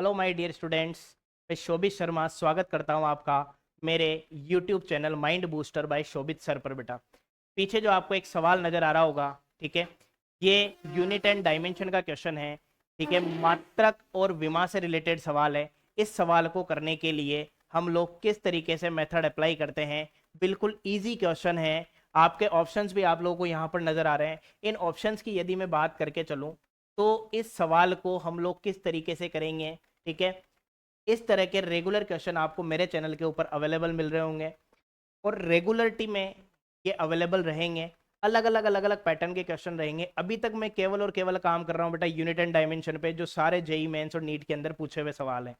Hello my dear students, मैं शोभित शर्मा स्वागत करता हूं आपका मेरे YouTube channel mind booster by Shobhit sir पर। बेटा, पीछे जो आपको एक सवाल नज़र आ रहा होगा, ठीक है, ये यूनिट एंड डायमेंशन का क्वेश्चन है। ठीक है, मात्रक और विमा से रिलेटेड सवाल है। इस सवाल को करने के लिए हम लोग किस तरीके से मेथड अप्लाई करते हैं, बिल्कुल ईजी क्वेश्चन है। आपके ऑप्शंस भी आप लोगों को यहाँ पर नज़र आ रहे हैं। इन ऑप्शंस की यदि मैं बात करके चलूँ तो इस सवाल को हम लोग किस तरीके से करेंगे, ठीक है, इस तरह के रेगुलर क्वेश्चन आपको मेरे चैनल के ऊपर अवेलेबल मिल रहे होंगे और रेगुलरिटी में ये अवेलेबल रहेंगे। अलग अलग पैटर्न के क्वेश्चन रहेंगे। अभी तक मैं केवल और केवल काम कर रहा हूँ बेटा यूनिट एंड डायमेंशन पे, जो सारे जेई मेंस और नीट के अंदर पूछे हुए सवाल हैं।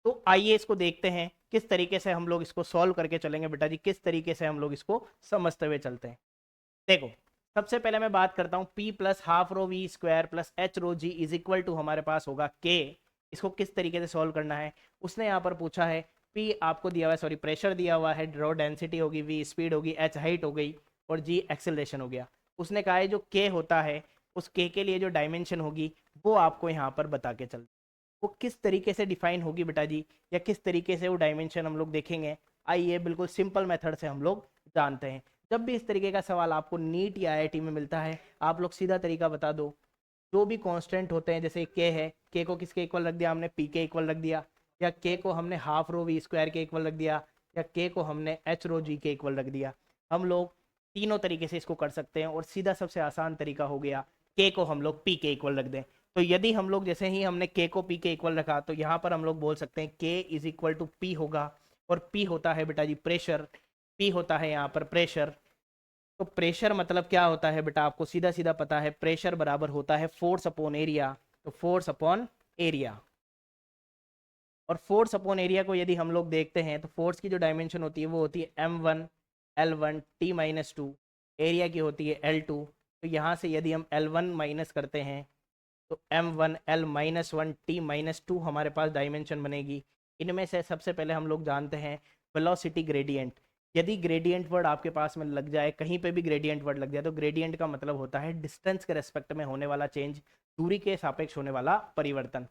तो आइए इसको देखते हैं किस तरीके से हम लोग इसको सॉल्व करके चलेंगे बेटा जी, किस तरीके से हम लोग इसको समझते हुए चलते हैं। देखो, सबसे पहले मैं बात करता हूँ P plus half rho V square plus H rho G is equal to हमारे पास होगा K। इसको किस तरीके से सॉल्व करना है, उसने यहाँ पर पूछा है। P आपको दिया हुआ है, सॉरी प्रेशर दिया हुआ है, रो डेंसिटी होगी, V स्पीड होगी, H हाइट हो गई और G एक्सेलरेशन हो गया। उसने कहा है जो K होता है उस K के लिए जो डायमेंशन होगी वो आपको यहाँ पर बता के चल, वो किस तरीके से डिफाइन होगी बेटा जी, या किस तरीके से वो डायमेंशन हम लोग देखेंगे। आइए बिल्कुल सिंपल मेथड से हम लोग जानते हैं। जब भी इस तरीके का सवाल आपको नीट या आईआईटी में मिलता है, आप लोग सीधा तरीका बता दो। जो भी कांस्टेंट होते हैं, जैसे के है, के को किसके इक्वल रख दिया हमने, पी के इक्वल रख दिया, या के को हमने हाफ रो वी स्क्वायर के इक्वल रख दिया, या के को हमने एच रो जी के इक्वल रख दिया। हम लोग तीनों तरीके से इसको कर सकते हैं और सीधा सबसे आसान तरीका हो गया के को हम लोग पी के इक्वल रख दें। तो यदि हम लोग जैसे ही हमने के को पी के इक्वल रखा तो यहाँ पर हम लोग बोल सकते हैं के इज इक्वल टू पी होगा। और पी होता है बेटा जी प्रेशर, पी होता है यहाँ पर प्रेशर। तो प्रेशर मतलब क्या होता है बेटा, आपको सीधा सीधा पता है, प्रेशर बराबर होता है फोर्स अपॉन एरिया। तो फोर्स अपॉन एरिया, और फोर्स अपॉन एरिया को यदि हम लोग देखते हैं तो फोर्स की जो डायमेंशन होती है वो होती है m1 L1 T-2, एरिया की होती है L2। तो यहाँ से यदि हम L1 माइनस करते हैं तो m1L-1T-2 हमारे पास डायमेंशन बनेगी। इनमें से सबसे पहले हम लोग जानते हैं वेलोसिटी ग्रेडियंट। यदि ग्रेडियंट वर्ड आपके पास में लग जाए, कहीं पे भी ग्रेडियंट वर्ड लग जाए, तो ग्रेडियंट का मतलब होता है डिस्टेंस के रेस्पेक्ट में होने वाला चेंज, दूरी के सापेक्ष होने वाला परिवर्तन।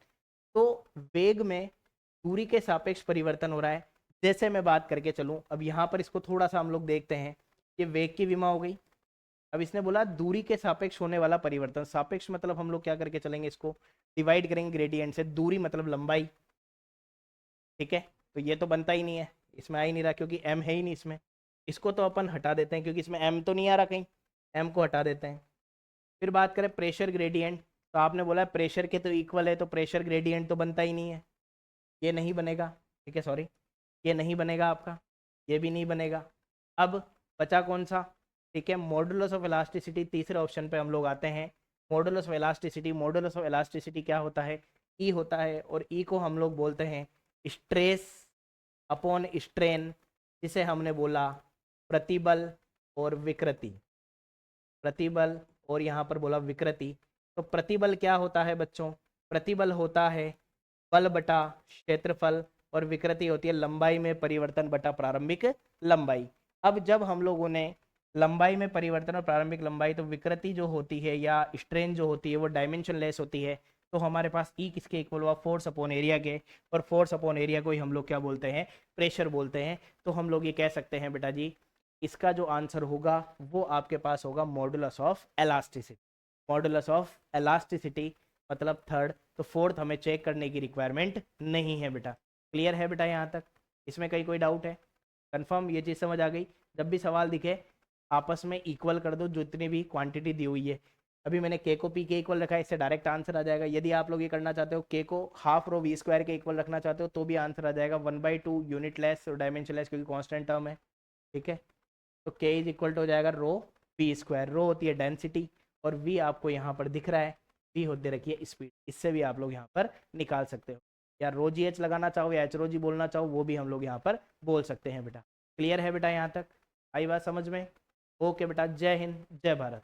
तो वेग में दूरी के सापेक्ष परिवर्तन हो रहा है। जैसे मैं बात करके चलूँ, अब यहाँ पर इसको थोड़ा सा हम लोग देखते हैं। ये वेग की विमा हो गई। अब इसने बोला दूरी के सापेक्ष होने वाला परिवर्तन, सापेक्ष मतलब हम लोग क्या करके चलेंगे, इसको डिवाइड करेंगे ग्रेडियंट से। दूरी मतलब लंबाई, ठीक है। तो ये तो बनता ही नहीं है, इसमें आ ही नहीं रहा क्योंकि m है ही नहीं इसमें। इसको तो अपन हटा देते हैं क्योंकि इसमें m तो नहीं आ रहा कहीं, m को हटा देते हैं। फिर बात करें प्रेशर ग्रेडियंट, तो आपने बोला प्रेशर के तो इक्वल है, तो प्रेशर ग्रेडियंट तो बनता ही नहीं है, ये नहीं बनेगा, ठीक है, सॉरी, ये नहीं बनेगा आपका, ये भी नहीं बनेगा। अब बचा कौन सा, ठीक है, मॉडुलस ऑफ इलास्टिसिटी। तीसरे ऑप्शन पे हम लोग आते हैं, modulus of elasticity. Modulus of elasticity क्या होता है, ई होता है, और ई को हम लोग बोलते हैं स्ट्रेस अपॉन स्ट्रेन, जिसे हमने बोला प्रतिबल और विकृति। प्रतिबल और यहाँ पर बोला विकृति। तो प्रतिबल क्या होता है बच्चों, प्रतिबल होता है बल बटा क्षेत्रफल, और विकृति होती है लंबाई में परिवर्तन बटा प्रारंभिक लंबाई। अब जब हम लोगों ने लंबाई में परिवर्तन और प्रारंभिक लंबाई, तो विकृति जो होती है या स्ट्रेन जो होती है वो डायमेंशन लेस होती है। तो हमारे पास ई किसके इक्वल हुआ, फोर्स अपॉन एरिया के, और फोर्स अपॉन एरिया को ही हम लोग क्या बोलते हैं, प्रेशर बोलते हैं। तो हम लोग ये कह सकते हैं बेटा जी, इसका जो आंसर होगा वो आपके पास होगा modulus of elasticity. Modulus of elasticity मतलब थर्ड। तो फोर्थ हमें चेक करने की रिक्वायरमेंट नहीं है बेटा। क्लियर है बेटा यहाँ तक, इसमें कहीं कोई डाउट है, कंफर्म ये चीज़ समझ आ गई। जब भी सवाल दिखे आपस में इक्वल कर दो जितनी भी क्वांटिटी दी हुई है। अभी मैंने के को पी के इक्वल रखा है, इससे डायरेक्ट आंसर आ जाएगा। यदि आप लोग ये करना चाहते हो, के को हाफ रो वी स्क्वायर के इक्वल रखना चाहते हो, तो भी आंसर आ जाएगा 1/2 यूनिट लेस और डायमेंशन लेस, क्योंकि कॉन्स्टेंट टर्म है, ठीक है। तो के इज इक्वल टू हो जाएगा रो वी स्क्वायर। रो होती है डेंसिटी और वी आपको यहाँ पर दिख रहा है, वी होते रखिए स्पीड। इससे भी आप लोग यहाँ पर निकाल सकते हो, या रो जी एच लगाना चाहो या एच रो जी बोलना चाहो वो भी हम लोग यहाँ पर बोल सकते हैं बेटा। क्लियर है बेटा यहाँ तक, आई बात समझ में? ओके बेटा, जय हिंद जय भारत।